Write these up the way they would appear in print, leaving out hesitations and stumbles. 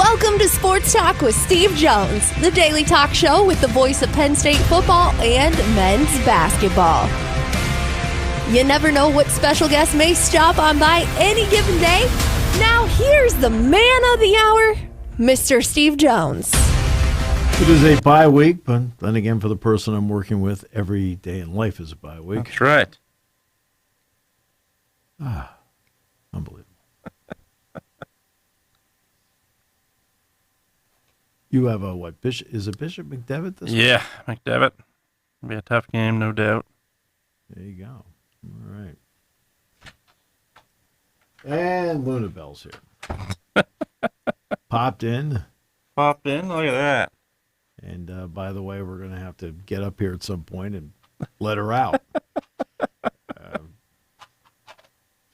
Welcome to Sports Talk with Steve Jones, the daily talk show with the voice of Penn State football and men's basketball. You never know what special guest may stop on by any given day. Now here's the man of the hour, Mr. Steve Jones. It is a bye week, but then again, for the person I'm working with, every day in life is a bye week. That's right. Unbelievable. You have a what? Bishop? Is it Bishop McDevitt this week? Yeah, McDevitt. It'll be a tough game, no doubt. There you go. All right. And Luna Bell's here. Popped in. Popped in, look at that. And by the way, we're going to have to get up here at some point and let her out.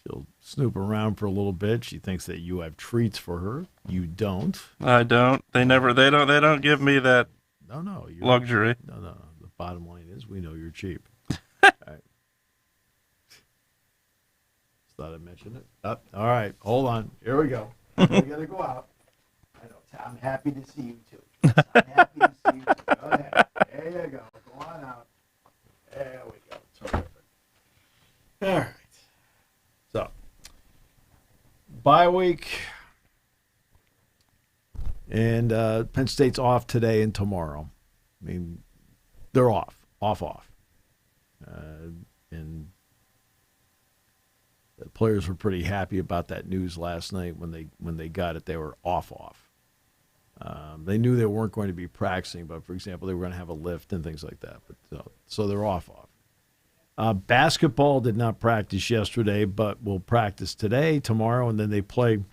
She'll snoop around for a little bit. She thinks that you have treats for her. You don't. I don't. They don't give me that No. luxury. No. The bottom line is we know you're cheap. All right. Just thought I'd mention it. All right. Hold on. Here we go. We got to go out. I know. I'm happy to see you, too. I'm happy to see you, too. Go ahead. There you go. Go on out. There we go. Terrific. All right. So, bye week. And Penn State's off today and tomorrow. I mean, they're off. And the players were pretty happy about that news last night when they got it. They were off. They knew they weren't going to be practicing, but for example, they were going to have a lift and things like that. But so they're off. Basketball did not practice yesterday, but will practice today, tomorrow, and then they play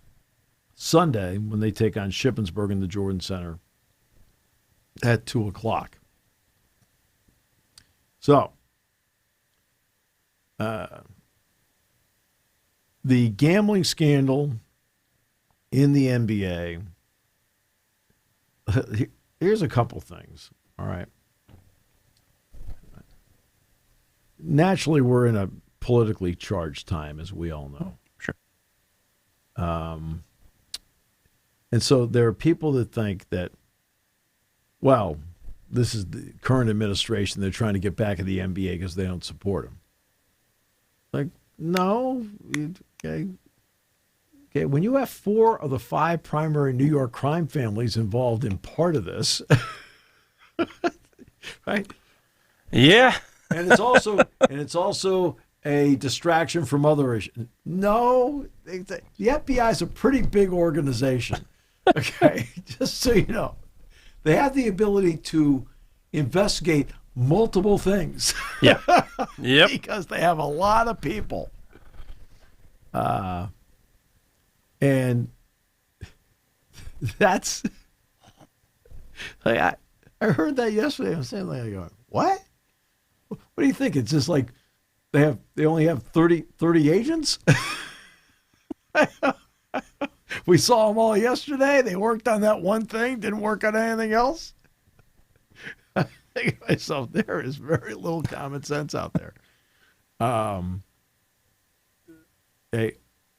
Sunday when they take on Shippensburg in the Jordan Center at 2 o'clock. So, the gambling scandal in the NBA, here's a couple things, all right? Naturally, we're in a politically charged time, as we all know. Sure. And so there are people that think that, well, this is the current administration. They're trying to get back at the NBA because they don't support them. Like, no. Okay. When you have 4 of the 5 primary New York crime families involved in part of this, right? Yeah. And it's also a distraction from other issues. No, the FBI is a pretty big organization. Okay, just so you know, they have the ability to investigate multiple things. Yeah. Yep. Because they have a lot of people. And that's like I heard that yesterday. I'm saying like, what? What do you think? It's just like they only have 30 agents? We saw them all yesterday. They worked on that one thing, didn't work on anything else. I think to myself, there is very little common sense out there.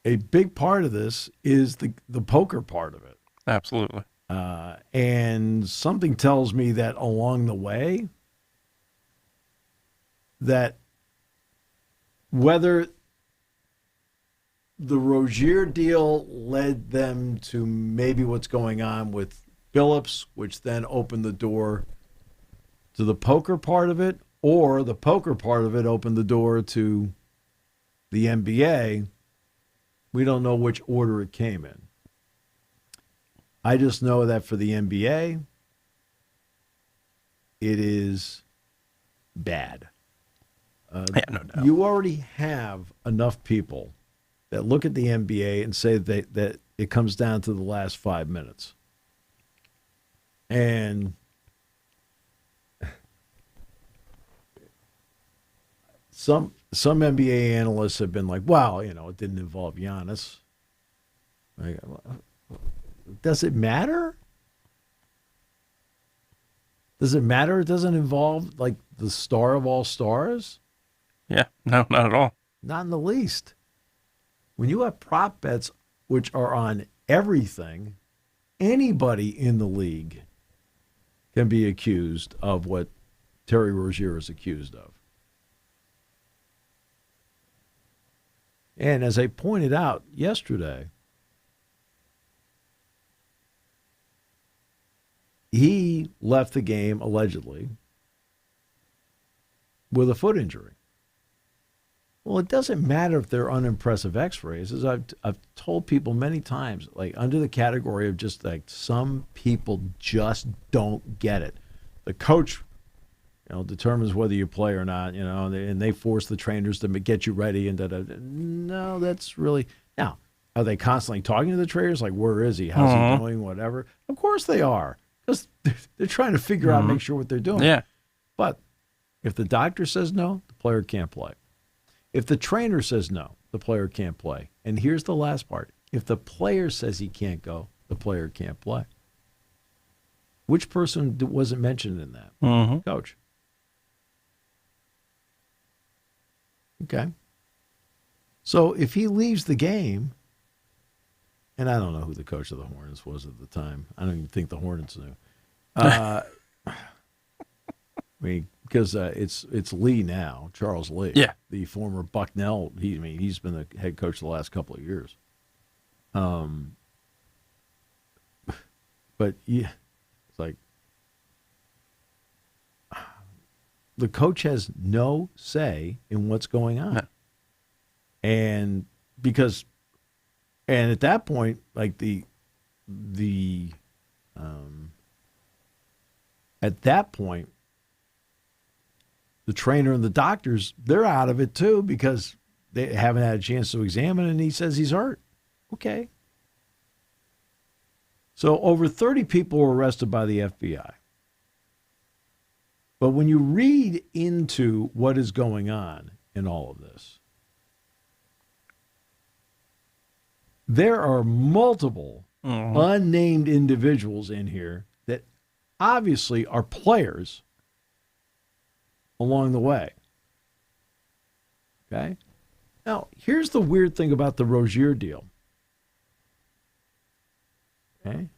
A big part of this is the poker part of it. Absolutely. And something tells me that along the way, that whether the Rozier deal led them to maybe what's going on with Billups, which then opened the door to the poker part of it, or the poker part of it opened the door to the NBA. We don't know which order it came in. I just know that for the NBA, it is bad. Yeah, no doubt. You already have enough people that look at the NBA and say that it comes down to the last 5 minutes. And some NBA analysts have been like, well, it didn't involve Giannis. Like, does it matter? Does it matter it doesn't involve, like, the star of all stars? Yeah, no, not at all. Not in the least. When you have prop bets which are on everything anybody in the league can be accused of what Terry Rozier is accused of. And as I pointed out yesterday, he left the game allegedly with a foot injury. Well, it doesn't matter if they're unimpressive x-rays. As I've told people many times, like under the category of just like some people just don't get it. The coach, determines whether you play or not, and they force the trainers to get you ready and da-da-da. No, that's really... Now, are they constantly talking to the trainers? Like, where is he? How's he doing? Whatever. Of course they are. Because they're trying to figure out, make sure what they're doing. Yeah. But if the doctor says no, the player can't play. If the trainer says no, the player can't play. And here's the last part. If the player says he can't go, the player can't play. Which person wasn't mentioned in that? Coach. Okay. So if he leaves the game, and I don't know who the coach of the Hornets was at the time. I don't even think the Hornets knew. I mean, because it's Lee now, Charles Lee. Yeah. The former Bucknell. He's been the head coach the last couple of years. But yeah, it's like the coach has no say in what's going on. No. And at that point, like at that point, the trainer and the doctors, they're out of it too because they haven't had a chance to examine it, and he says he's hurt. Okay. So over 30 people were arrested by the FBI. But when you read into what is going on in all of this, there are multiple unnamed individuals in here that obviously are players along the way. Okay? Now, here's the weird thing about the Rozier deal. Okay?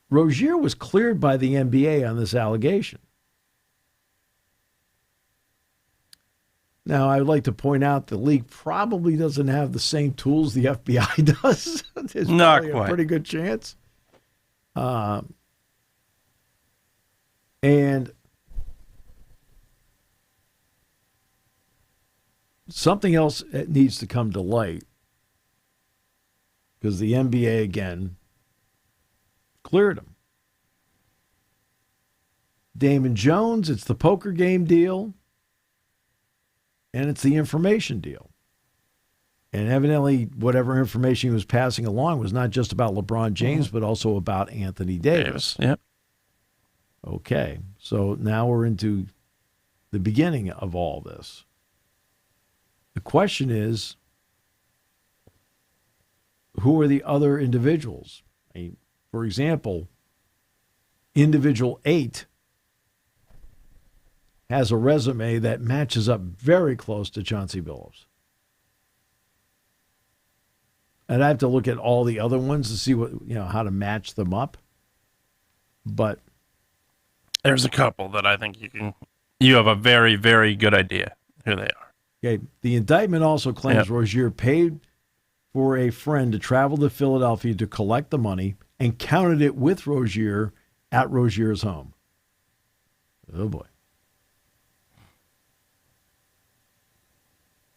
Rozier was cleared by the NBA on this allegation. Now, I would like to point out the league probably doesn't have the same tools the FBI does. There's Not probably quite. a pretty good chance. And something else that needs to come to light, because the NBA, again, cleared him. Damon Jones, it's the poker game deal, and it's the information deal. And evidently, whatever information he was passing along was not just about LeBron James, but also about Anthony Davis. Yep. Okay, so now we're into the beginning of all this. The question is, who are the other individuals? For example, individual 8 has a resume that matches up very close to Chauncey Billups. And I have to look at all the other ones to see how to match them up. But There's a couple that I think you have a very, very good idea who they are. okay, the indictment also claims Rozier paid for a friend to travel to Philadelphia to collect the money and counted it with Rozier at Rozier's home. Oh, boy.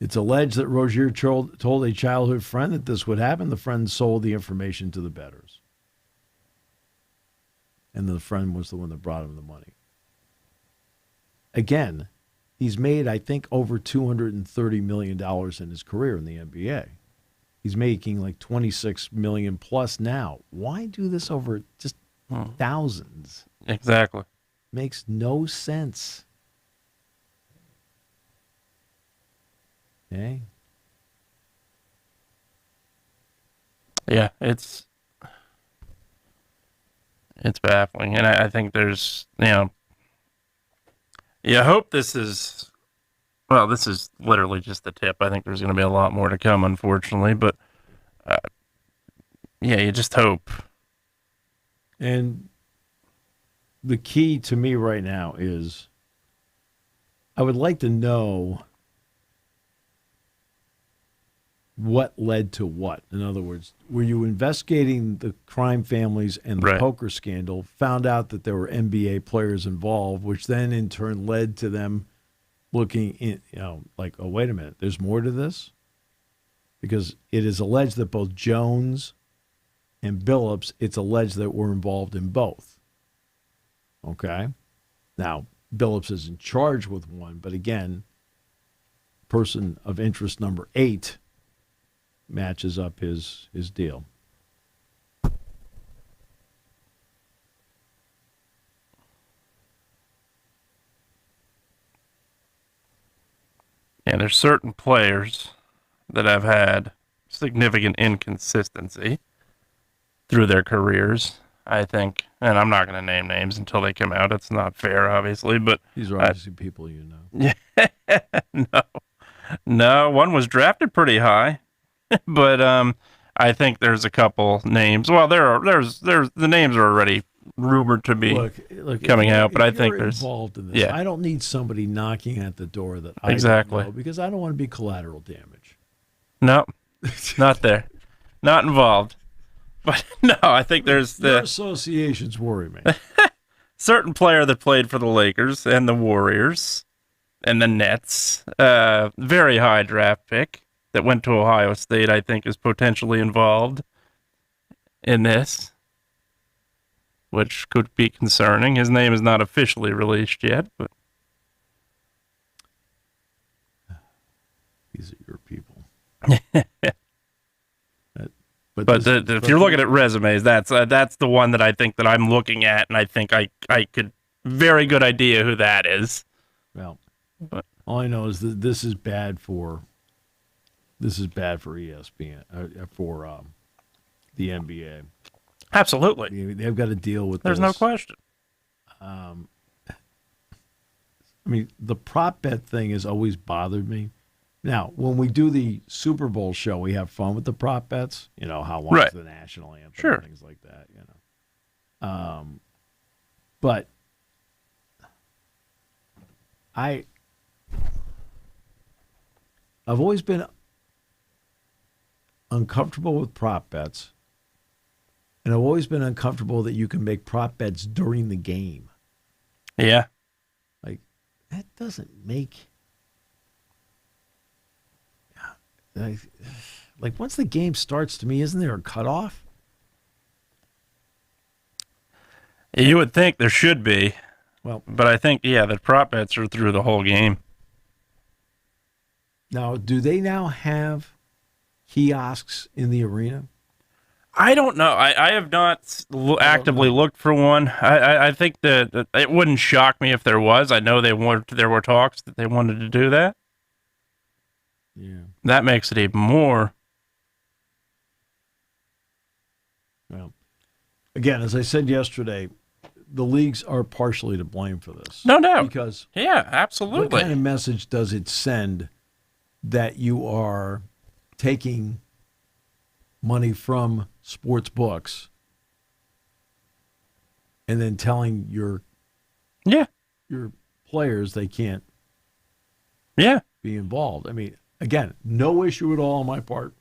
It's alleged that Rozier told a childhood friend that this would happen. The friend sold the information to the bettors. And the friend was the one that brought him the money. Again, he's made, I think, over $230 million in his career in the NBA. He's making like $26 million plus now. Why do this over just thousands? Exactly. Makes no sense. Okay. Yeah, it's baffling, and I think there's I hope this is literally just the tip. I think there's going to be a lot more to come, unfortunately, but Yeah, you just hope. And the key to me right now is I would like to know what led to what. In other words, were you investigating the crime families and the Right. poker scandal, found out that there were NBA players involved, which then in turn led to them looking in, like, oh, wait a minute, there's more to this? Because it is alleged that both Jones and Billups, it's alleged that were involved in both. Okay? Now, Billups is in charge with one, but again, person of interest number 8 matches up his deal. And there's certain players that have had significant inconsistency through their careers, I think. And I'm not going to name names until they come out. It's not fair, obviously, but These are obviously people you know. no, one was drafted pretty high, but I think there's a couple names. Well, there's the names are already rumored to be coming out, but I think there's involved in this. Yeah. I don't need somebody knocking at the door that I Exactly. don't know, because I don't want to be collateral damage. No, not there, not involved. But no, I think there's Your the associations worry me. certain player that played for the Lakers and the Warriors and the Nets, very high draft pick that went to Ohio State, I think is potentially involved in this, which could be concerning. His name is not officially released yet, but These are your people. But if you're looking at resumes, that's the one that I think that I'm looking at, and I think I could very good idea who that is. Well, But all I know is that this is bad for ESPN for the NBA. absolutely, They've got to deal with. there's no this. question. I mean, the prop bet thing has always bothered me. Now, when we do the Super Bowl show, we have fun with the prop bets. You know, how long Right. is the national anthem, Sure. and things like that. You know, but I've always been uncomfortable with prop bets, and I've always been uncomfortable that you can make prop bets during the game. Yeah. Like, that doesn't make. Like, once the game starts, to me, isn't there a cutoff? You would think there should be, Well, but I think, yeah, the prop bets are through the whole game. now, do they now have kiosks in the arena? I don't know. I have not actively looked for one. I think that it wouldn't shock me if there was. I know there were talks that they wanted to do that. Yeah. That makes it even more. Well, again, as I said yesterday, the leagues are partially to blame for this. No doubt. Because Yeah, what absolutely. kind of message does it send that you are taking money from sports books and then telling your Yeah. players they can't Yeah. be involved? I mean, again, no issue at all on my part.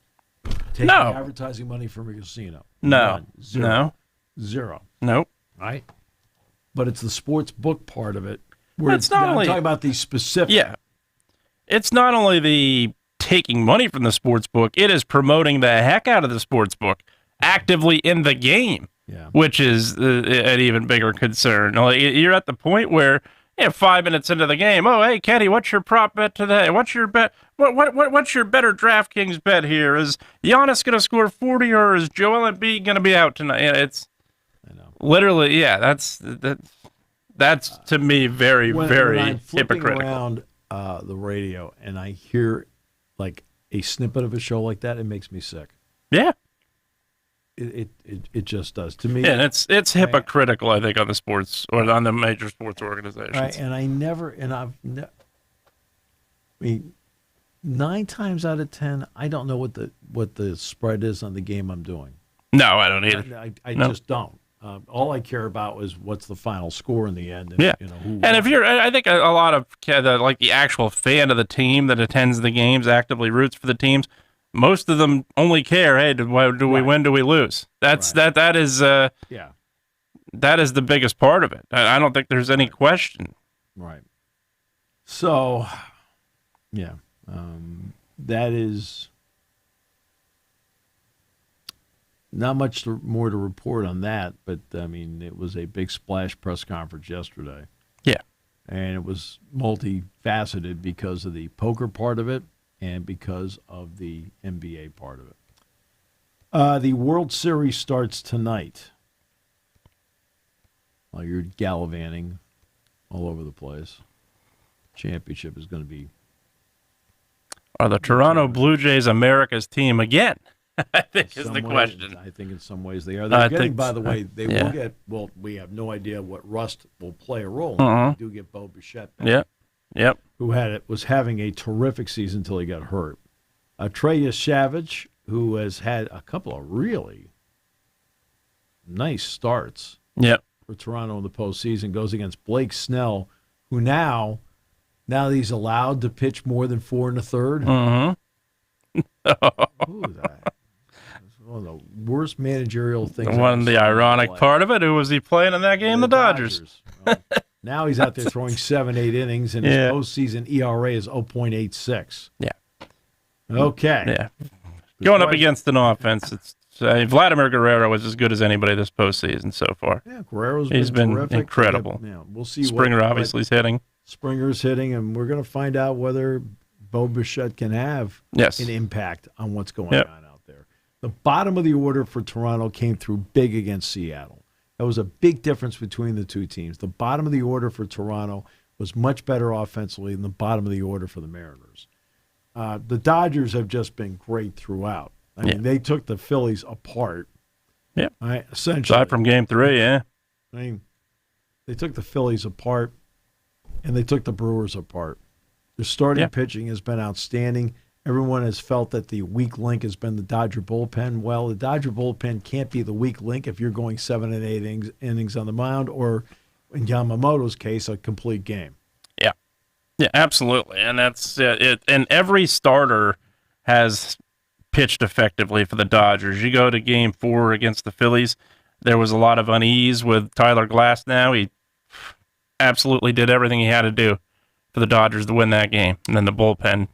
Taking No. advertising money from a casino. No. None. Zero. No. Zero. Nope. Right? But it's the sports book part of it. Where It's not I'm only- talking about the specific. Yeah. It's not only the taking money from the sports book, it is promoting the heck out of the sports book actively in the game, Yeah. which is an even bigger concern. Like, you're at the point where 5 minutes into the game, oh, hey, Kenny, what's your prop bet today? What's your bet? What's your better DraftKings bet here? Is Giannis going to score 40 or is Joel Embiid going to be out tonight? Yeah, it's I know. literally, yeah, that's to me very, When very I'm flipping hypocritical. around the radio and I hear like a snippet of a show like that, it makes me sick. Yeah. It just does to me. Yeah, and it's hypocritical, I think, on the sports or on the major sports organizations. Right, and I mean, 9 times out of 10, I don't know what the spread is on the game I'm doing. No, I don't either. I No. just don't. All I care about is what's the final score in the end. And, Yeah. who And if won. I think a lot of the actual fan of the team that attends the games, actively roots for the teams, most of them only care, hey, do we Right. win, do we lose? That's Right. that is Yeah, that is the biggest part of it. I don't think there's any question. right. So, yeah, that is not much more to report on that. But I mean, it was a big splash press conference yesterday. Yeah. And it was multifaceted because of the poker part of it and because of the NBA part of it. The World Series starts tonight. While you're gallivanting all over the place, championship is going to be. Are the Toronto Blue Jays America's team again? I think is the question. I think in some ways they are. They're getting, by the way, they yeah. will get. Well, we have no idea what rust will play a role. Uh-huh. We do get Bo Bichette back. Yep. Who was having a terrific season until he got hurt. Trey Savage, who has had a couple of really nice starts Yep. for Toronto in the postseason, goes against Blake Snell, who now that he's allowed to pitch more than 4 1/3. Who is that? It's one of the worst managerial things. The ironic part of it, who was he playing in that game? The Dodgers. Well, now he's out there throwing 7-8 innings, and his postseason ERA is 0.86. Yeah. Okay. Yeah. Going up against an offense, it's Vladimir Guerrero was as good as anybody this postseason so far. Yeah, Guerrero's He's been terrific. incredible. Yeah, we'll see. Springer obviously is hitting. Springer's hitting, and we're going to find out whether Bo Bichette can have an impact on what's going on out there. The bottom of the order for Toronto came through big against Seattle. That was a big difference between the two teams. The bottom of the order for Toronto was much better offensively than the bottom of the order for the Mariners. The Dodgers have just been great throughout. I mean, they took the Phillies apart. Yeah. Essentially. Aside from Game 3, yeah. I mean, they took the Phillies apart, and they took the Brewers apart. Their starting pitching has been outstanding. Everyone has felt that the weak link has been the Dodger bullpen. Well, the Dodger bullpen can't be the weak link if you're going 7 and 8 innings on the mound, or in Yamamoto's case, a complete game. Yeah. Yeah, absolutely. And that's it. And every starter has pitched effectively for the Dodgers. You go to Game 4 against the Phillies, there was a lot of unease with Tyler Glasnow. He absolutely did everything he had to do for the Dodgers to win that game. And then the bullpen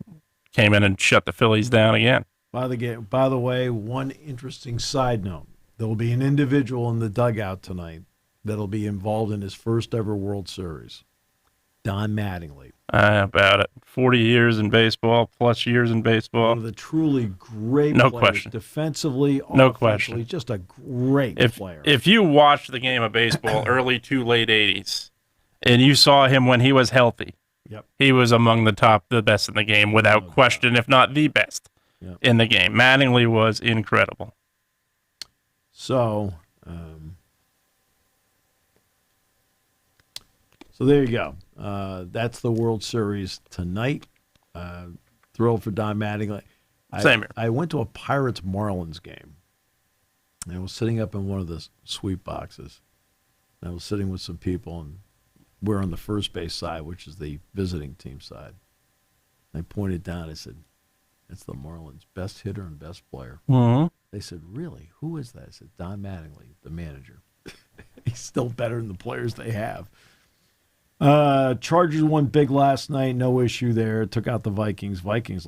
came in and shut the Phillies down again. By the way, one interesting side note. There will be an individual in the dugout tonight that will be involved in his first ever World Series. Don Mattingly. About it. 40 years in baseball, plus years in baseball. One of the truly great no players. Question. Defensively, no offensively, question. Just a great player. If you watched the game of baseball early to late 80s, and you saw him when he was healthy, he was among the best in the game, without question, if not the best in the game. Mattingly was incredible. So there you go. That's the World Series tonight. Thrilled for Don Mattingly. Same here. I went to a Pirates-Marlins game. And I was sitting up in one of the suite boxes. And I was sitting with some people, and we're on the first base side, which is the visiting team side. I pointed down. I said, "That's the Marlins' best hitter and best player." Mm-hmm. They said, "Really? Who is that?" I said, "Don Mattingly, the manager." He's still better than the players they have. Chargers won big last night. No issue there. Took out the Vikings. Vikings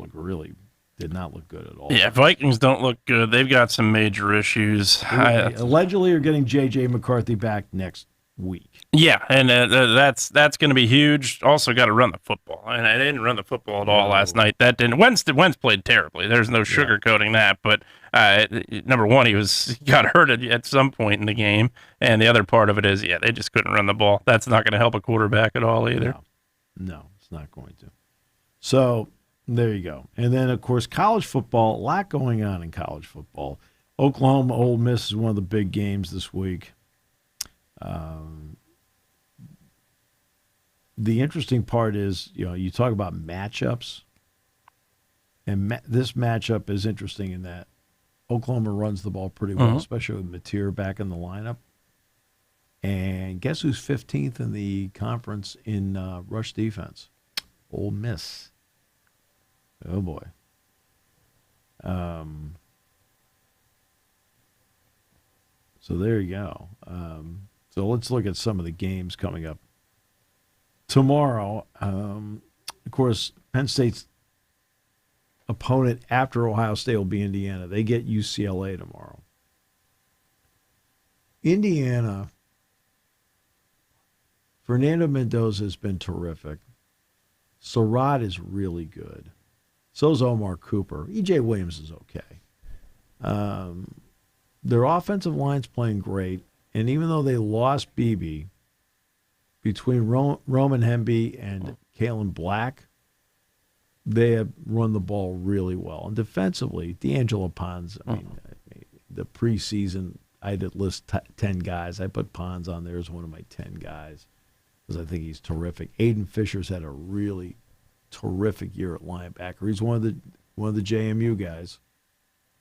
did not look good at all. Yeah, Vikings don't look good. They've got some major issues. Allegedly are getting J.J. McCarthy back next week. Yeah, and that's going to be huge. Also got to run the football. And I didn't run the football at all last night. That didn't. Wentz played terribly. There's no sugarcoating that. But number one, he got hurt at some point in the game, and the other part of it is, they just couldn't run the ball. That's not going to help a quarterback at all either. No, it's not going to. So there you go. And then of course, college football. A lot going on in college football. Oklahoma Ole Miss is one of the big games this week. The interesting part is, you talk about matchups, and this matchup is interesting in that Oklahoma runs the ball pretty well, especially with Mateer back in the lineup. And guess who's 15th in the conference in rush defense? Ole Miss. Oh, boy. So there you go. So let's look at some of the games coming up. Tomorrow, of course, Penn State's opponent after Ohio State will be Indiana. They get UCLA tomorrow. Indiana, Fernando Mendoza has been terrific. Surratt is really good. So's Omar Cooper. E.J. Williams is okay. Their offensive line's playing great, and even though they lost Beebe, between Roman Hemby and Kalen Black, they have run the ball really well. And defensively, D'Angelo Pons, the preseason, I did list 10 guys. I put Pons on there as one of my 10 guys because I think he's terrific. Aiden Fisher's had a really terrific year at linebacker. He's one of the JMU guys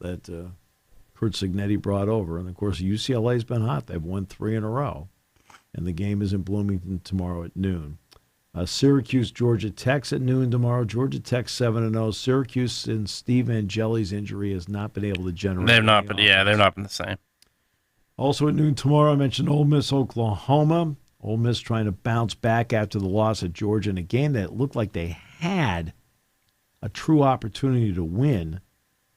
that Kurt Signetti brought over. And, of course, UCLA's been hot. They've won 3 in a row. And the game is in Bloomington tomorrow at noon. Syracuse, Georgia Tech's at noon tomorrow. Georgia Tech 7-0. Syracuse, since Steve Angeli's injury, has not been able to generate. They've not been the same. Also at noon tomorrow, I mentioned Ole Miss, Oklahoma. Ole Miss trying to bounce back after the loss at Georgia in a game that looked like they had a true opportunity to win,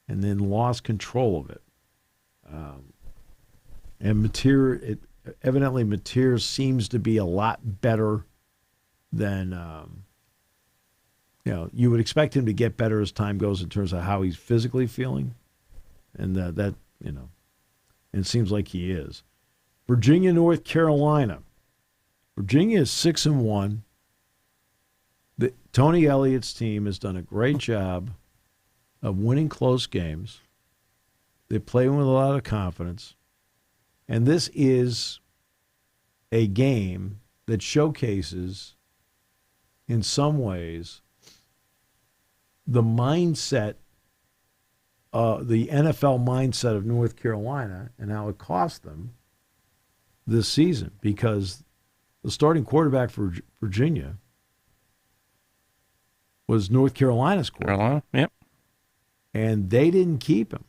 and then lost control of it. And evidently Mateer seems to be a lot better than you would expect him to get better as time goes in terms of how he's physically feeling, and that it seems like he is. Virginia, North Carolina. Virginia is 6-1. Tony Elliott's team has done a great job of winning close games. They play with a lot of confidence. And this is a game that showcases, in some ways, the mindset, the NFL mindset of North Carolina and how it cost them this season, because the starting quarterback for Virginia was North Carolina's quarterback. Yep. And they didn't keep him.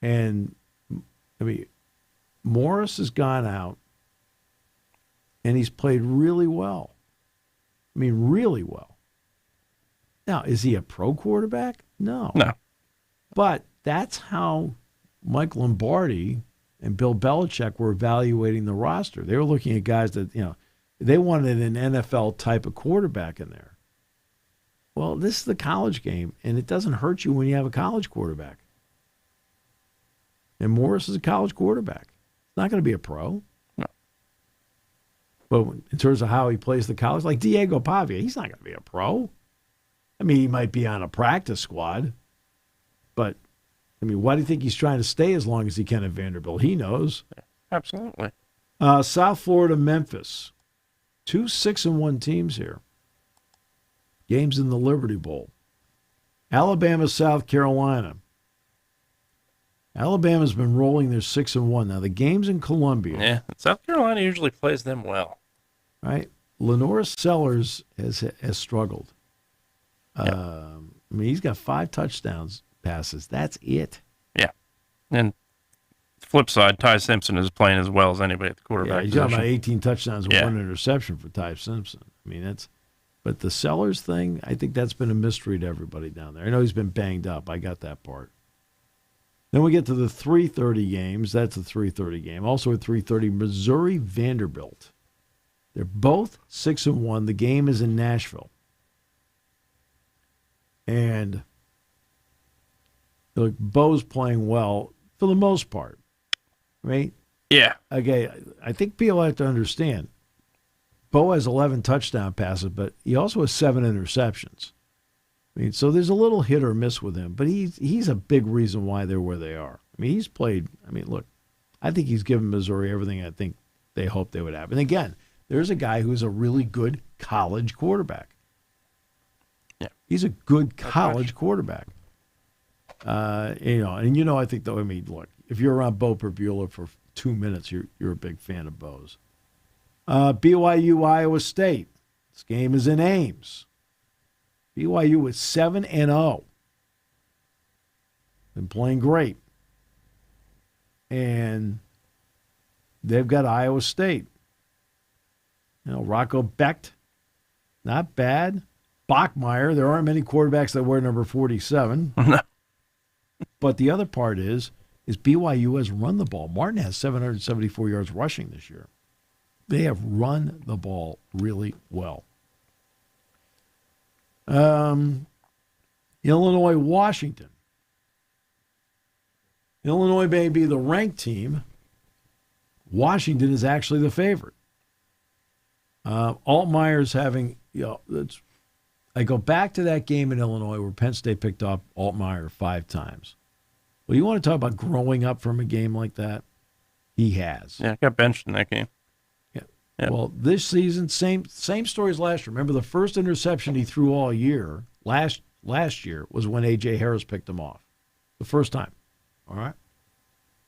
And, Morris has gone out, and he's played really well. Really well. Now, is he a pro quarterback? No. But that's how Mike Lombardi and Bill Belichick were evaluating the roster. They were looking at guys that, they wanted an NFL type of quarterback in there. Well, this is the college game, and it doesn't hurt you when you have a college quarterback. And Morris is a college quarterback. He's not going to be a pro. No. But in terms of how he plays the college, like Diego Pavia, he's not going to be a pro. He might be on a practice squad. But, why do you think he's trying to stay as long as he can at Vanderbilt? He knows. Absolutely. South Florida, Memphis. 2 6-1 teams here. Games in the Liberty Bowl. Alabama, South Carolina. Alabama's been rolling their 6-1. Now, the game's in Columbia. Yeah, South Carolina usually plays them well. Right? Lenore Sellers has struggled. Yeah. He's got 5 touchdowns passes. That's it. Yeah. And flip side, Ty Simpson is playing as well as anybody at the quarterback he's position. got about 18 touchdowns and 1 interception for Ty Simpson. But the Sellers thing, I think that's been a mystery to everybody down there. I know he's been banged up. I got that part. Then we get to the 3:30 games. That's a 3:30 game. Also at 3:30, Missouri Vanderbilt. They're both 6-1. The game is in Nashville. And Bo's playing well for the most part, right? Yeah. Okay, I think people have to understand. Bo has 11 touchdown passes, but he also has 7 interceptions. So there's a little hit or miss with him, but he's a big reason why they're where they are. He's played. Look, I think he's given Missouri everything I think they hoped they would have. And again, there's a guy who's a really good college quarterback. Yeah. He's a good college quarterback. I think though. I mean, look, if you're around Bo Bueller for 2 minutes, you're a big fan of Bo's. BYU Iowa State. This game is in Ames. BYU is 7-0. Been playing great. And they've got Iowa State. Rocco Becht, not bad. Bachmeier, there aren't many quarterbacks that wear number 47. But the other part is BYU has run the ball. Martin has 774 yards rushing this year. They have run the ball really well. Illinois, Washington. Illinois may be the ranked team. Washington is actually the favorite. Altmaier's having, I go back to that game in Illinois where Penn State picked up Altmaier 5 times. Well, you want to talk about growing up from a game like that? He has. Yeah, got benched in that game. Yeah. Well, this season, same story as last year. Remember the first interception he threw all year, last year, was when A.J. Harris picked him off. The first time. All right?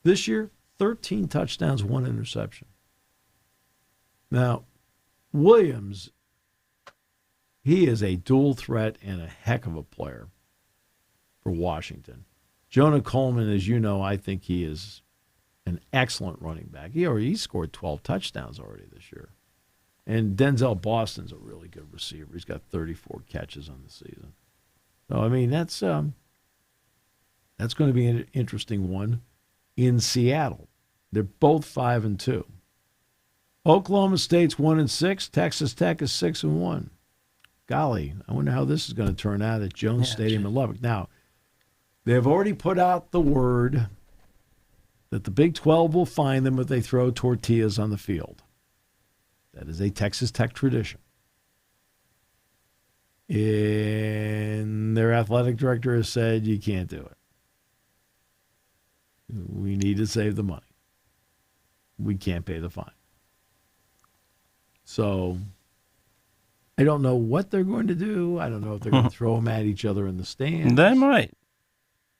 This year, 13 touchdowns, 1 interception. Now, Williams, he is a dual threat and a heck of a player for Washington. Jonah Coleman, as you know, I think he is an excellent running back. He scored 12 touchdowns already this year. And Denzel Boston's a really good receiver. He's got 34 catches on the season. So, I mean, that's going to be an interesting one in Seattle. They're both 5-2. Oklahoma State's 1-6. Texas Tech is 6-1. Golly, I wonder how this is going to turn out at Jones Stadium in Lubbock. Now, they have already put out the word that the Big 12 will find them if they throw tortillas on the field. That is a Texas Tech tradition. And their athletic director has said, you can't do it. We need to save the money. We can't pay the fine. So I don't know what they're going to do. I don't know if they're going to throw them at each other in the stands. They might.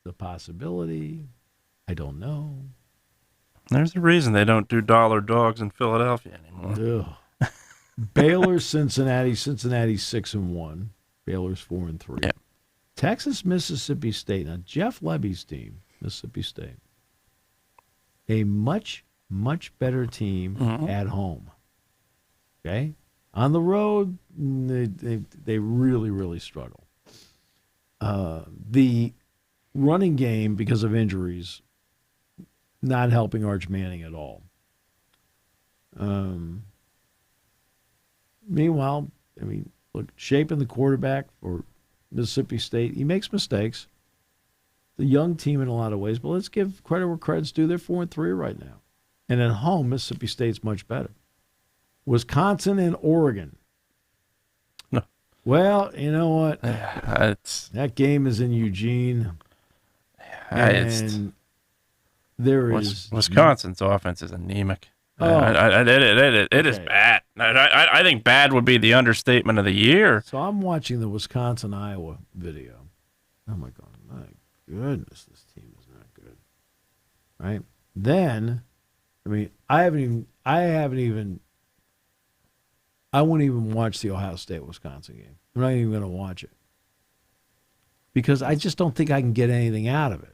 The possibility. I don't know. There's a reason they don't do dollar dogs in Philadelphia anymore. Baylor, Cincinnati. Cincinnati's 6-1. Baylor's 4-3. Yep. Texas, Mississippi State. Now, Jeff Lebby's team, Mississippi State, a much, much better team at home. Okay? On the road, they really, really struggle. The running game, because of injuries, not helping Arch Manning at all. Meanwhile, I mean, look, shaping the quarterback for Mississippi State, he makes mistakes. The young team in a lot of ways, but let's give credit where credit's due. They're 4-3 right now. And at home, Mississippi State's much better. Wisconsin and Oregon. No. Well, you know what? That game is in Eugene. And Wisconsin's offense is anemic. It is bad. I think bad would be the understatement of the year. So I'm watching the Wisconsin-Iowa video. I'm like, oh my goodness, this team is not good. Right? Then, I mean, I wouldn't even watch the Ohio State-Wisconsin game. I'm not even going to watch it. Because I just don't think I can get anything out of it.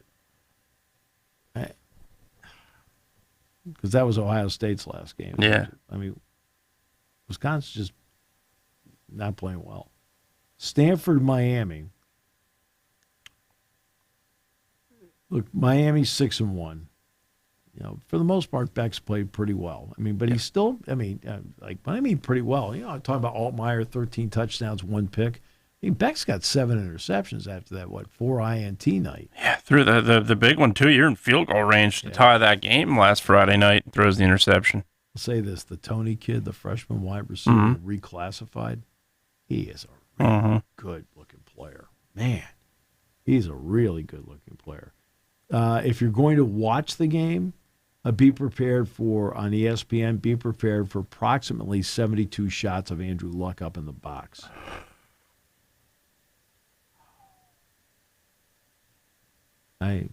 Because that was Ohio State's last game. Yeah. I mean, Wisconsin's just not playing well. Stanford, Miami. Look, Miami's 6-1. You know, for the most part, Beck's played pretty well. I mean, but he's still, pretty well. You know, I'm talking about Altmaier, 13 touchdowns, 1 pick. I mean, Beck's got 7 interceptions after that, 4 INT night. Yeah, threw the big one, too. You're in field goal range to tie that game last Friday night. Throws the interception. I'll say this, the Tony kid, the freshman wide receiver, reclassified, he is a really good-looking player. Man, he's a really good-looking player. If you're going to watch the game, be prepared on ESPN, be prepared for approximately 72 shots of Andrew Luck up in the box. I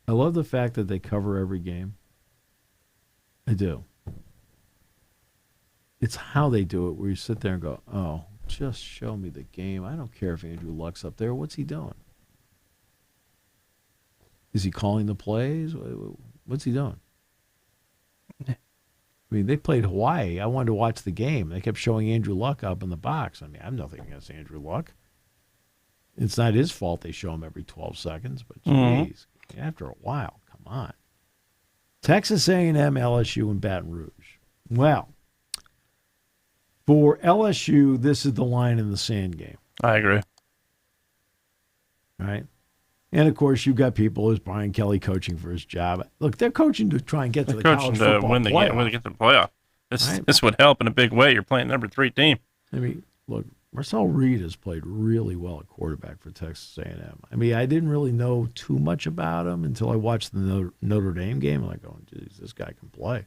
love the fact that they cover every game. I do. It's how they do it, where you sit there and go, oh, just show me the game. I don't care if Andrew Luck's up there. What's he doing? Is he calling the plays? What's he doing? I mean, they played Hawaii. I wanted to watch the game. They kept showing Andrew Luck up in the box. I mean, I have nothing against Andrew Luck. It's not his fault they show him every 12 seconds, but geez, after a while, come on. Texas A&M, LSU, and Baton Rouge. Well, for LSU, this is the line in the sand game. I agree. All right? And, of course, you've got people as Brian Kelly coaching for his job. Look, they're coaching to try and get to the college football to win the playoff. game, win to get to the playoff. Right? This would help in a big way. You're playing number 3 team. I mean, look, Marcel Reed has played really well at quarterback for Texas A&M. I mean, I didn't really know too much about him until I watched the Notre Dame game. I'm like, oh, geez, this guy can play.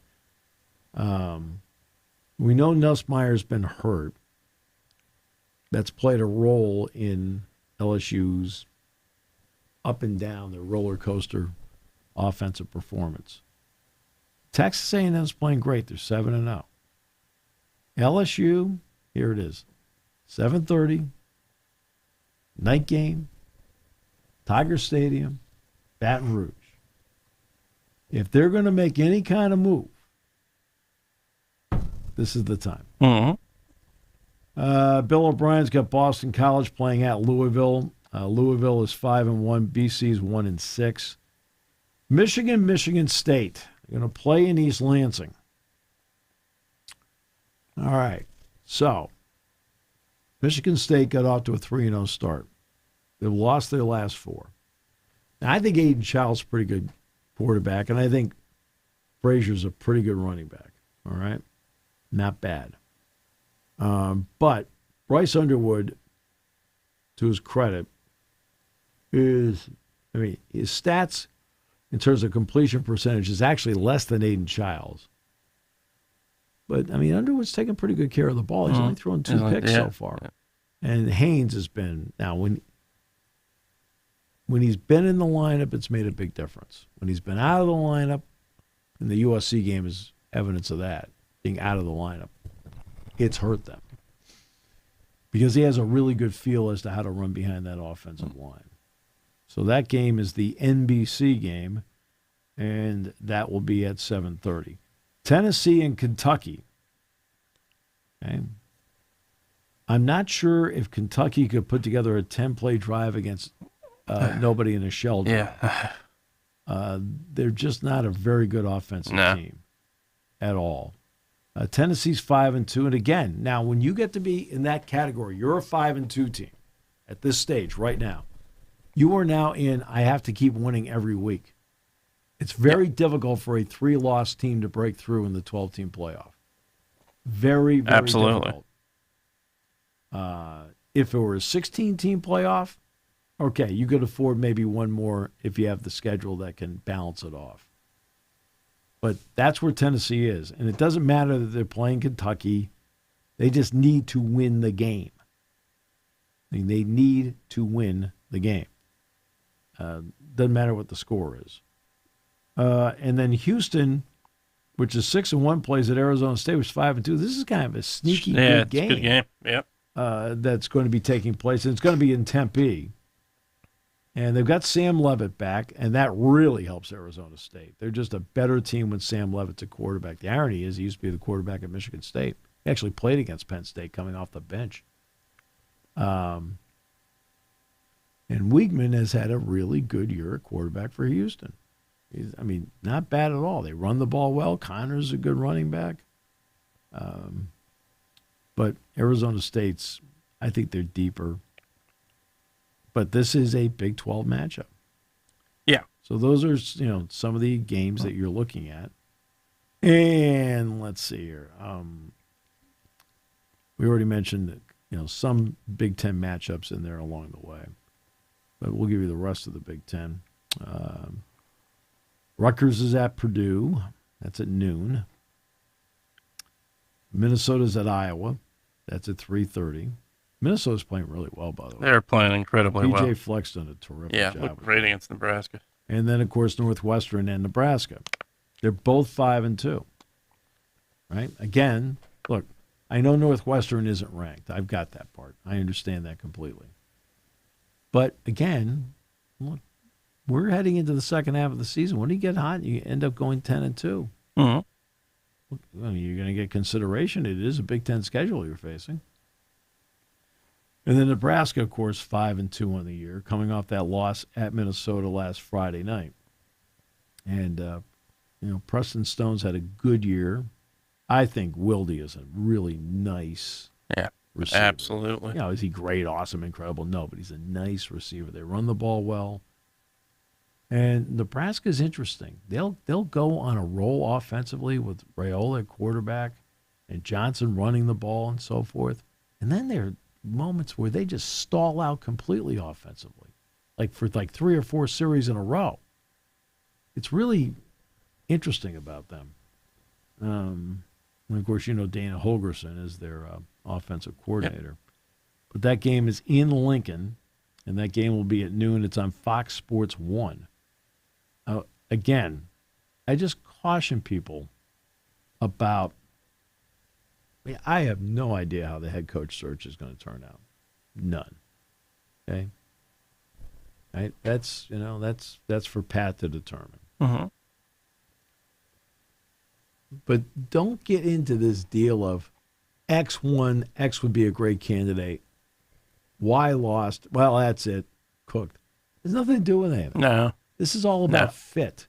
We know Nussmeier's been hurt. That's played a role in LSU's up and down, their roller coaster offensive performance. Texas A&M's playing great. They're 7-0. LSU, here it is. 7:30, night game, Tiger Stadium, Baton Rouge. If they're going to make any kind of move, this is the time. Bill O'Brien's got Boston College playing at Louisville. Louisville is 5-1. BC's 1-6. Michigan State. They're going to play in East Lansing. All right. So, Michigan State got off to a 3-0 start. They've lost their last 4. Now, I think Aiden Child's a pretty good quarterback, and I think Frazier's a pretty good running back. All right? Not bad. But Bryce Underwood, to his credit, his stats in terms of completion percentage is actually less than Aiden Child's. But, Underwood's taking pretty good care of the ball. He's only thrown 2 picks so far. Yeah. And Haynes has been, now when he's been in the lineup, it's made a big difference. When he's been out of the lineup, and the USC game is evidence of that, being out of the lineup, it's hurt them. Because he has a really good feel as to how to run behind that offensive line. So that game is the NBC game, and that will be at 7:30. Tennessee and Kentucky. Okay. I'm not sure if Kentucky could put together a 10-play drive against nobody in a shell game. Yeah. They're just not a very good offensive team at all. Tennessee's 5-2, and again, now when you get to be in that category, you're a 5-2 team at this stage right now. You are now in, I have to keep winning every week. It's very difficult for a 3-loss team to break through in the 12-team playoff. Very, very difficult. If it were a 16-team playoff, okay, you could afford maybe one more if you have the schedule that can balance it off. But that's where Tennessee is. And it doesn't matter that they're playing Kentucky. They just need to win the game. They need to win the game. Doesn't matter what the score is. And then Houston, which is 6-1, plays at Arizona State, which is 5-2. This is kind of a sneaky good game. Good game. Yep. That's going to be taking place. And it's going to be in Tempe. And they've got Sam Leavitt back, and that really helps Arizona State. They're just a better team when Sam Leavitt's a quarterback. The irony is he used to be the quarterback at Michigan State. He actually played against Penn State coming off the bench. And Weigman has had a really good year at quarterback for Houston. Not bad at all. They run the ball well. Connor's a good running back. But Arizona State's, I think they're deeper. But this is a Big 12 matchup. Yeah. So those are, some of the games that you're looking at. And let's see here. We already mentioned, some Big 10 matchups in there along the way. But we'll give you the rest of the Big 10. Rutgers is at Purdue. That's at noon. Minnesota's at Iowa. That's at 3:30. Minnesota's playing really well, by the way. They're playing incredibly well. PJ Fleck's done a terrific job. Looked great against Nebraska. And then, of course, Northwestern and Nebraska. They're both 5-2. Right? Again, look, I know Northwestern isn't ranked. I've got that part. I understand that completely. But, again, look, we're heading into the second half of the season. When you get hot, you end up going 10-2. Mm-hmm. Well, you're going to get consideration. It is a Big Ten schedule you're facing. And then Nebraska, of course, 5-2 on the year, coming off that loss at Minnesota last Friday night. And, Preston Stone's had a good year. I think Wilde is a really nice receiver. Absolutely. Is he great, awesome, incredible? No, but he's a nice receiver. They run the ball well. And Nebraska's interesting. They'll go on a roll offensively with Raiola at quarterback and Johnson running the ball and so forth. And then there are moments where they just stall out completely offensively, like for 3 or 4 series in a row. It's really interesting about them. And of course, Dana Holgerson is their offensive coordinator. Yep. But that game is in Lincoln, and that game will be at noon. It's on Fox Sports 1. Again, I just caution people about I have no idea how the head coach search is going to turn out. None. Okay? Right? That's for Pat to determine. Mm-hmm. But don't get into this deal of X won, X would be a great candidate. Y lost. Well, that's it. Cooked. There's nothing to do with anything. No. This is all about fit.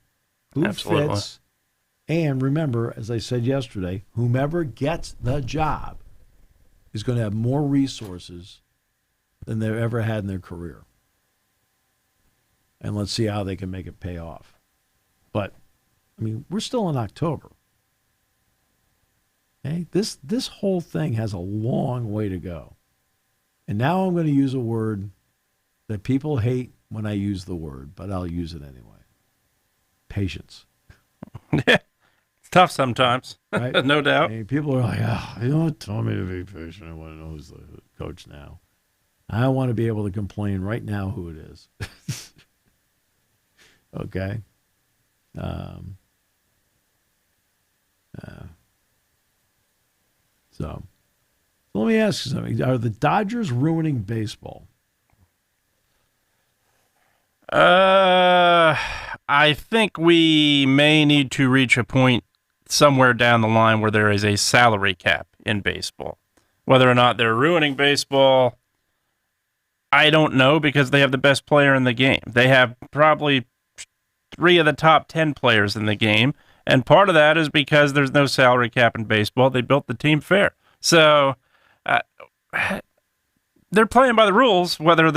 Who Absolutely. Fits. And remember, as I said yesterday, whomever gets the job is going to have more resources than they've ever had in their career. And let's see how they can make it pay off. But, we're still in October. Okay? This whole thing has a long way to go. And now I'm going to use a word that people hate when I use the word, but I'll use it anyway. Patience. Yeah. It's tough sometimes. Right? No doubt. People are like, tell me to be patient. I want to know who's the coach now. I want to be able to complain right now who it is. Okay? So let me ask you something. Are the Dodgers ruining baseball? I think we may need to reach a point somewhere down the line where there is a salary cap in baseball. Whether or not they're ruining baseball, I don't know, because they have the best player in the game. They have probably 3 of the top 10 players in the game, and part of that is because there's no salary cap in baseball. They built the team fair. So they're playing by the rules, whether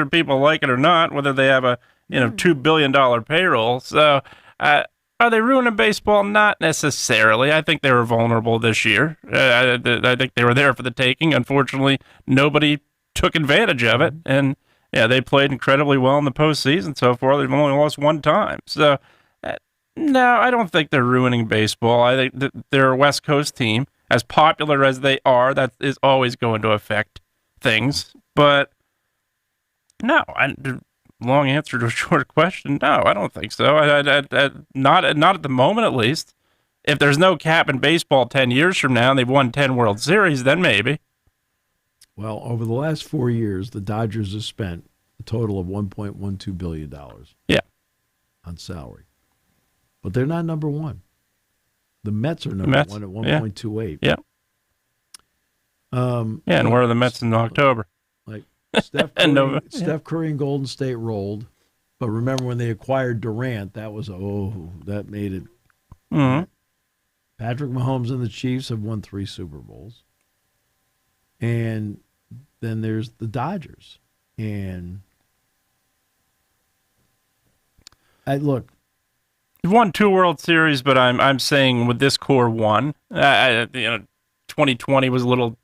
people like it or not, whether they have a $2 billion payroll. So are they ruining baseball? Not necessarily. I think they were vulnerable this year. I think they were there for the taking. Unfortunately, nobody took advantage of it. And they played incredibly well in the postseason so far. They've only lost 1 time. So no, I don't think they're ruining baseball. I think they're a West Coast team. As popular as they are, that is always going to affect things. But no, long answer to a short question. No, I don't think so. Not at the moment, at least. If there's no cap in baseball 10 years from now and they've won 10 World Series, then maybe. Well, over the last 4 years, the Dodgers have spent a total of $1.12 billion. Yeah. On salary. But they're not number one. The Mets are number one at 1.28. Yeah. And where are the Mets in October? Like Steph Curry and Golden State rolled. But remember when they acquired Durant, that made it. Mm-hmm. Patrick Mahomes and the Chiefs have won 3 Super Bowls. And then there's the Dodgers. And look. You've won 2 World Series, but I'm saying with this core 1, 2020 was a little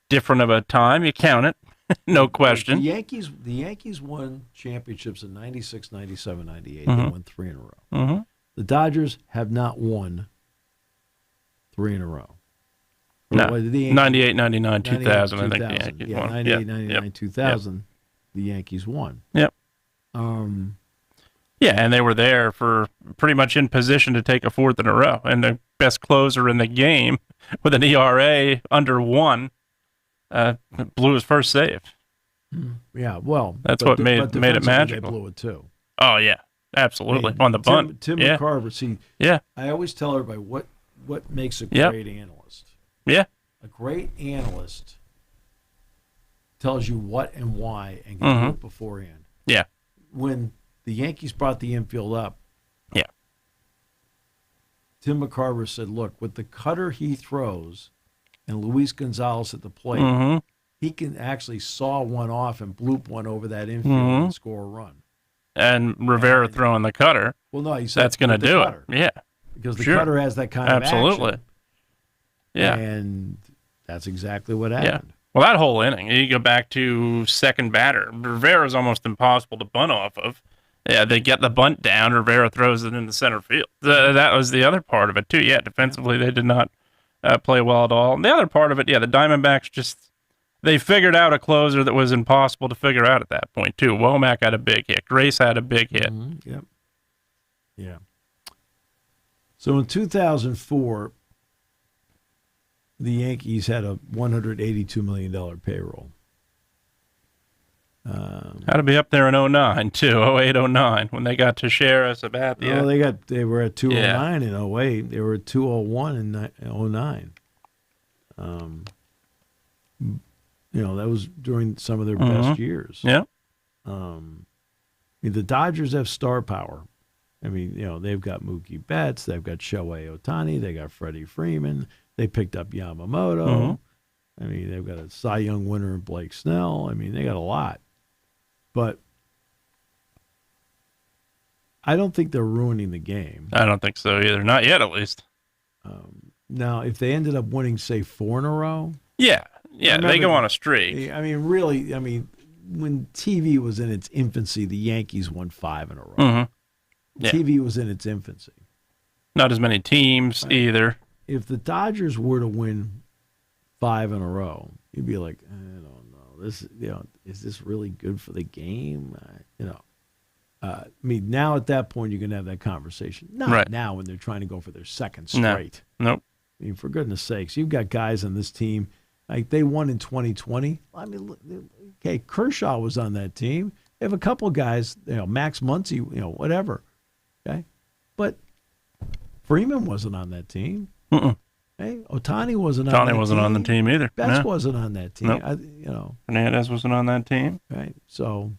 different of a time. You count it, no question. The Yankees won championships in 96, 97, 98. Mm-hmm. They won 3 in a row. Mm-hmm. The Dodgers have not won 3 in a row. No, Or the Yankees- 98, 99, 2000, I think the 2000. Yankees Yeah, won. 98, 99, 2000, the Yankees won. Yep. Yeah, and they were there for pretty much in position to take a fourth in a row. And the best closer in the game with an ERA under 1 blew his first save. well, That's what made it defensively, magical. They blew it too. Oh, yeah, absolutely. On the bunt. Tim yeah. McCarver. See, Yeah. I always tell everybody what makes a Yep. great analyst. Yeah. A great analyst tells you what and why and can do it beforehand. Yeah. When the Yankees brought the infield up, Yeah. Tim McCarver said, look, with the cutter he throws and Luis Gonzalez at the plate, he can actually saw one off and bloop one over that infield and score a run. And Rivera throwing the cutter. Well, no, he said That's going to do cutter, it. Yeah. because the cutter has that kind of Absolutely. action. Yeah. And that's exactly what happened. Yeah. Well, that whole inning, you go back to second batter. Rivera's almost impossible to bunt off of. Yeah, they get the bunt down. Rivera throws it into center field. That was the other part of it, too. Yeah, defensively, they did not play well at all. And the other part of it, the Diamondbacks just, they figured out a closer that was impossible to figure out at that point, too. Womack had a big hit. Grace had a big hit. Yep. Yeah. So in 2004, the Yankees had a $182 million payroll. Had to be up there in 09, too, 08, 09, when they got Teixeira, Sabathia. Oh, they were at 209 in 08. They were at 201 in 09. That was during some of their best years. Yeah. The Dodgers have star power. I mean, they've got Mookie Betts, they've got Shohei Ohtani, they got Freddie Freeman, they picked up Yamamoto. I mean, they've got a Cy Young winner in Blake Snell. I mean, they got a lot. But I don't think they're ruining the game. I don't think so either. Not yet, at least. Now, if they ended up winning, say, 4 in a row. Yeah, they go on a streak. I mean, really, when TV was in its infancy, the Yankees won 5 in a row. Yeah. TV was in its infancy. Not as many teams either. If the Dodgers were to win 5 in a row, you'd be like, I don't know. This, is this really good for the game? Now at that point, you can have that conversation. Not now when they're trying to go for their second straight. Nope. I mean, for goodness sakes, you've got guys on this team, like they won in 2020. I mean, okay, Kershaw was on that team. They have a couple of guys, Max Muncy, whatever. Okay, but Freeman wasn't on that team. Hey, Ohtani wasn't on that team. Ohtani wasn't on the team either. Betts wasn't on that team. Nope. Hernandez wasn't on that team. Right, so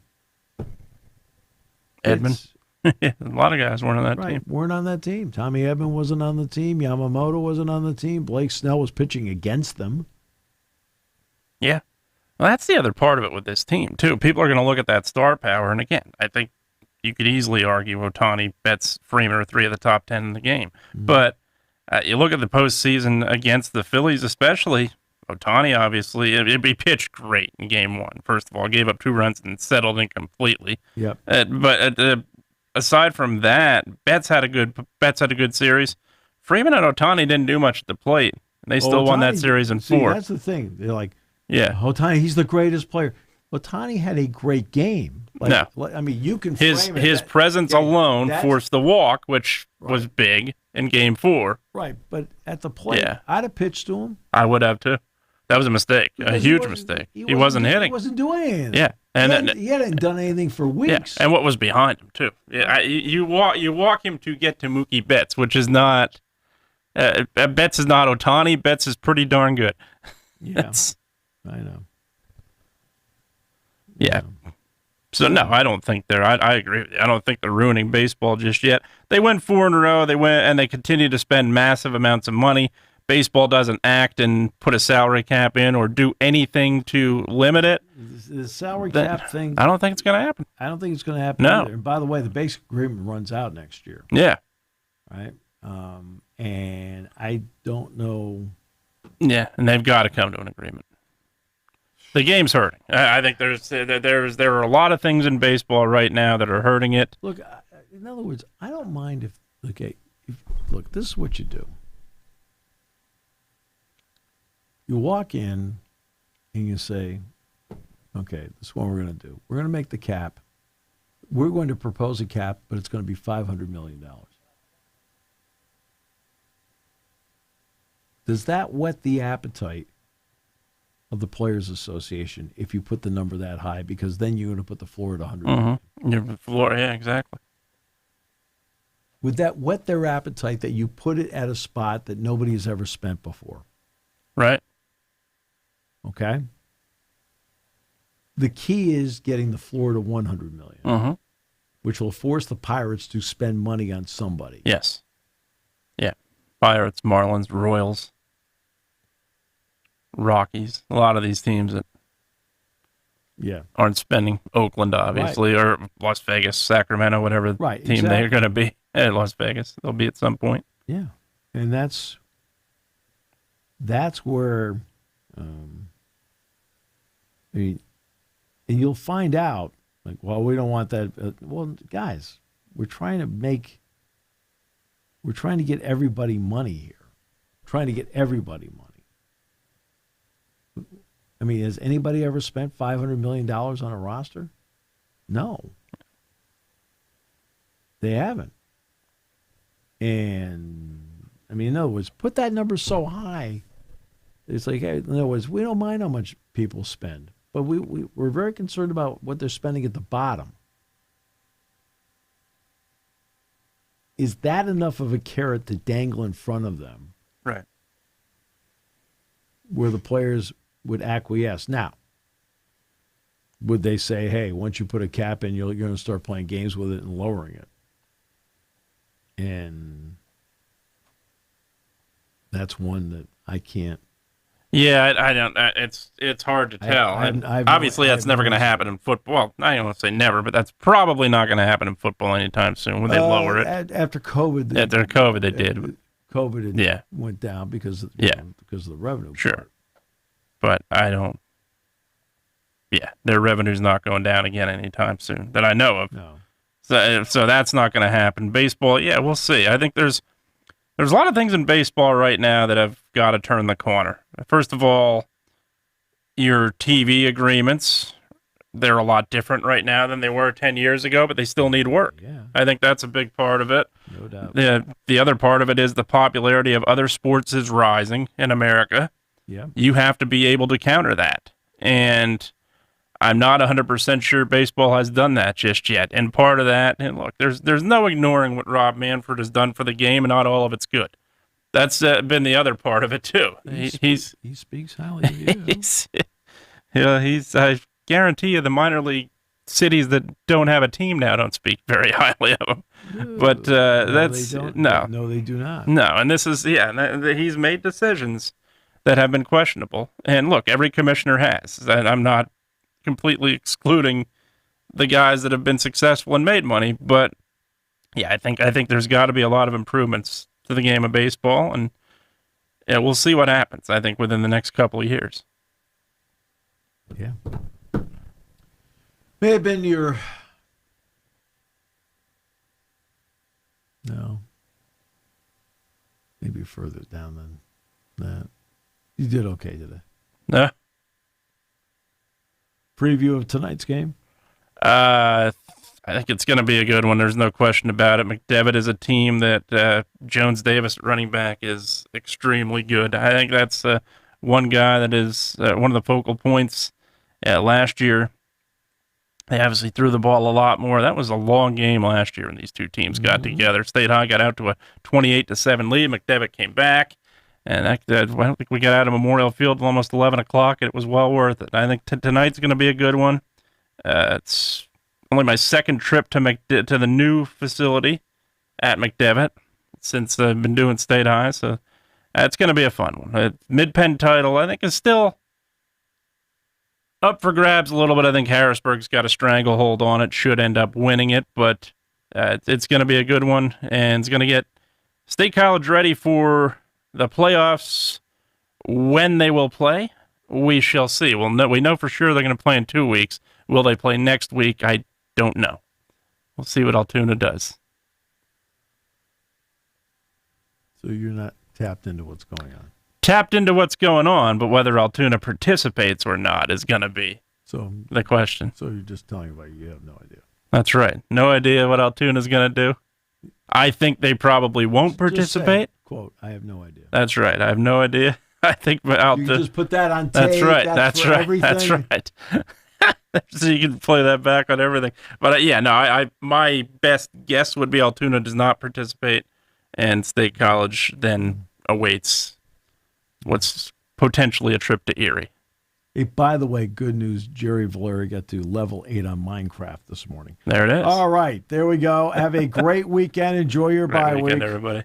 Edmund. A lot of guys weren't on that team. Weren't on that team. Tommy Edman wasn't on the team. Yamamoto wasn't on the team. Blake Snell was pitching against them. Yeah. Well, that's the other part of it with this team, too. People are going to look at that star power, and again, I think you could easily argue Ohtani, Betts, Freeman are 3 of the top 10 in the game. But you look at the postseason against the Phillies, especially Ohtani, obviously, he pitched great in Game 1. First of all, gave up 2 runs and settled in completely. Yep. But aside from that, Betts had a good series. Freeman and Ohtani didn't do much at the plate. And they still won that series in 4. That's the thing. They're like, Ohtani, he's the greatest player. Ohtani had a great game. No. I mean, you can his frame it presence alone forced the walk, which was big in Game 4. Right, but at the plate, I'd have pitched to him. I would have too. That was a mistake, a huge mistake. He wasn't hitting. He wasn't doing anything. Yeah, and he hadn't done anything for weeks. Yeah, and what was behind him too? Yeah, you walk him to get to Mookie Betts, which is not. Betts is not Ohtani. Betts is pretty darn good. Yeah, I know. Yeah. So no, I don't think they're. I agree with you. I don't think they're ruining baseball just yet. They went 4 in a row. They went and they continue to spend massive amounts of money. Baseball doesn't act and put a salary cap in or do anything to limit it. The salary cap thing. I don't think it's going to happen. I don't think it's going to happen either. And by the way, the basic agreement runs out next year. Yeah. Right. And I don't know. Yeah, and they've got to come to an agreement. The game's hurting. I think there are a lot of things in baseball right now that are hurting it. Look, in other words, I don't mind if this is what you do. You walk in and you say, okay, this is what we're going to do. We're going to make the cap. We're going to propose a cap, but it's going to be $500 million. Does that whet the appetite of the Players Association if you put the number that high? Because then you're going to put the floor at 100 million. Your floor, yeah, exactly. Would that whet their appetite that you put it at a spot that nobody has ever spent before? Right. Okay? The key is getting the floor to 100 million, which will force the Pirates to spend money on somebody. Yes. Yeah. Pirates, Marlins, Royals, Rockies, a lot of these teams that aren't spending. Oakland, obviously, or Las Vegas, Sacramento, whatever team they're going to be at Las Vegas. They'll be at some point. Yeah. And that's where, and you'll find out, like, well, we don't want that. Well, guys, we're trying to get everybody money here. Trying to get everybody money. I mean, has anybody ever spent $500 million on a roster? No. They haven't. And, I mean, in other words, put that number so high, it's like, hey, in other words, we don't mind how much people spend, but we're very concerned about what they're spending at the bottom. Is that enough of a carrot to dangle in front of them? Right. Where the players would acquiesce. Now, would they say, hey, once you put a cap in, you're going to start playing games with it and lowering it? And that's one that I can't. Yeah, I don't. It's hard to tell. Obviously, that's never going to happen in football. Well, I don't want to say never, but that's probably not going to happen in football anytime soon when they lower it. After COVID. They did. COVID went down because of the revenue. Sure. Part. But I don't. Yeah, their revenue's not going down again anytime soon that I know of. No. So that's not going to happen. Baseball, yeah, we'll see. I think there's a lot of things in baseball right now that have got to turn the corner. First of all, your TV agreements, they're a lot different right now than they were 10 years ago, but they still need work. Yeah. I think that's a big part of it. No doubt. The other part of it is the popularity of other sports is rising in America. Yeah. You have to be able to counter that. And I'm not 100% sure baseball has done that just yet. And part of that, and look, there's no ignoring what Rob Manfred has done for the game, and not all of it's good. That's been the other part of it, too. He speaks highly of you. I guarantee you the minor league cities that don't have a team now don't speak very highly of him. No, but that's... No, they do not. No, and this is... Yeah, he's made decisions that have been questionable. And look, every commissioner has. And I'm not completely excluding the guys that have been successful and made money, but yeah, I think there's got to be a lot of improvements to the game of baseball, and yeah, we'll see what happens. I think within the next couple of years. Yeah, may have been your maybe further down than that. You did okay today. No. Preview of tonight's game? I think it's going to be a good one. There's no question about it. McDevitt is a team that Jones Davis, running back, is extremely good. I think that's one guy that is one of the focal points. Last year, they obviously threw the ball a lot more. That was a long game last year when these two teams got together. State High got out to a 28-7 lead. McDevitt came back. And I don't think we got out of Memorial Field till almost 11 o'clock, and it was well worth it. I think tonight's going to be a good one. It's only my second trip to the new facility at McDevitt since I've been doing State High, so it's going to be a fun one. Mid-Penn title, I think, is still up for grabs a little bit. I think Harrisburg's got a stranglehold on it, should end up winning it, but it's going to be a good one, and it's going to get State College ready for the playoffs. When they will play, we shall see. We know for sure they're going to play in 2 weeks. Will they play next week? I don't know. We'll see what Altoona does. So you're not tapped into what's going on? tapped into what's going on, but whether Altoona participates or not is going to be the question. So you're just telling everybody you have no idea. That's right. No idea what Altoona's going to do. I think they probably won't participate. Say, quote, I have no idea. That's right. I have no idea. I think you just put that on tape. That's right. That's right. Everything. That's right. So you can play that back on everything. But my best guess would be Altoona does not participate, and State College then awaits what's potentially a trip to Erie. Hey, by the way, good news. Jerry Valeri got to level 8 on Minecraft this morning. There it is. All right. There we go. Have a great weekend. Enjoy your bye week. Everybody.